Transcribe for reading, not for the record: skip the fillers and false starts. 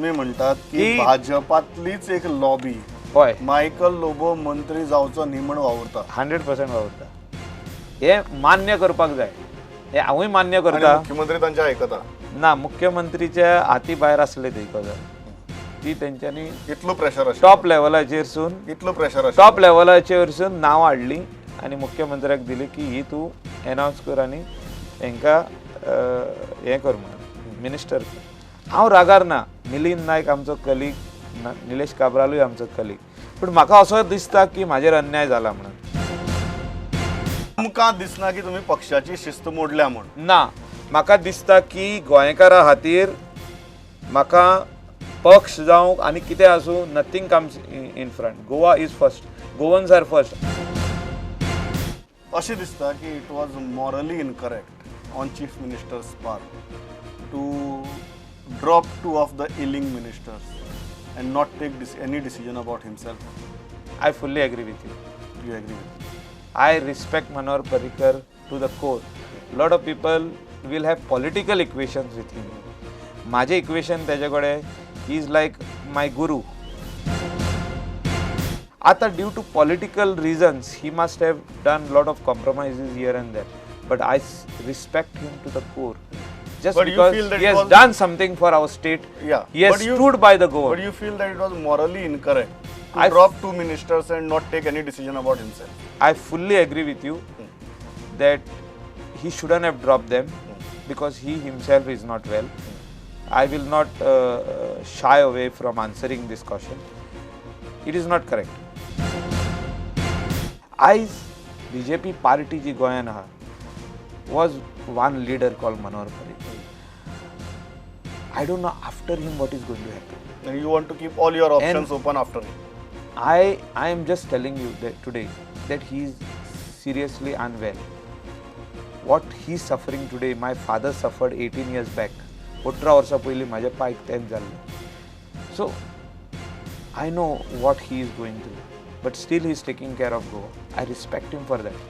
तुम्ही म्हणतात की भाजपातलीच एक लॉबी होय मायकल लोबो मंत्री जावचो न्ही म्हण वावरता 100% वावरता. हे मान्य करपाक जाय. हे हांवूय मान्य करता. मुख्यमंत्री तांच्या आयकता ना मुख्यमंत्रीच्या हाती भायर आसले ते गजाल ती तेंच्यांनी इतलो प्रेशर टॉप लेवलाचेरसून इतलो प्रेशर टॉप लेवलाचेरसून नांव हाडली आनी मुख्यमंत्र्याक दिली की ही तूं एनावन्स कर आनी हांकां हें कर म्हणून मिनिस्टर कर. हांव रागार ना. मिलिंद नायक आमचो कलीग, निलेश काब्रालूय आमचो कलीग, पूण म्हाका असो दिसता की म्हाजेर अन्याय जाला म्हणून. तुमकां दिसना की तुमी पक्षाची शिस्त मोडल्या म्हण? ना, म्हाका दिसता की गोंयकारा खातीर म्हाका पक्ष जावं आनी कितें आसूं nothing comes in front. Goa is first. Goans are first. अशें दिसता की it was morally incorrect on chief minister's part to drop 2 of the ailing ministers and not take any decision about himself. I fully agree with you. You agree with me? I respect Manohar Parrikar to the core. Lot of people will have political equations with him. माझे equation त्याच्याकडे he is like my guru. आता due to political reasons he must have done lot of compromises here and there, but I respect him to the core. Just but because he has done something for our state, yeah, he has stood by the goal. But you feel that it was morally incorrect to drop 2 ministers and not take any decision about himself? I fully agree with you that he shouldn't have dropped them because he himself is not well. I will not shy away from answering this question. It is not correct. As BJP party ji goyan ha was one leader called Manohar Parrikar. I don't know after him what is going to happen. And you want to keep all your options open after him? I am just telling you that today that he is seriously unwell. What he is suffering today, my father suffered 18 years back. 18 वर्षा पयलीं म्हाज्या पायक तेंच जाल्लें. So I know what he is going through, but still he is taking care of Goa. I respect him for that.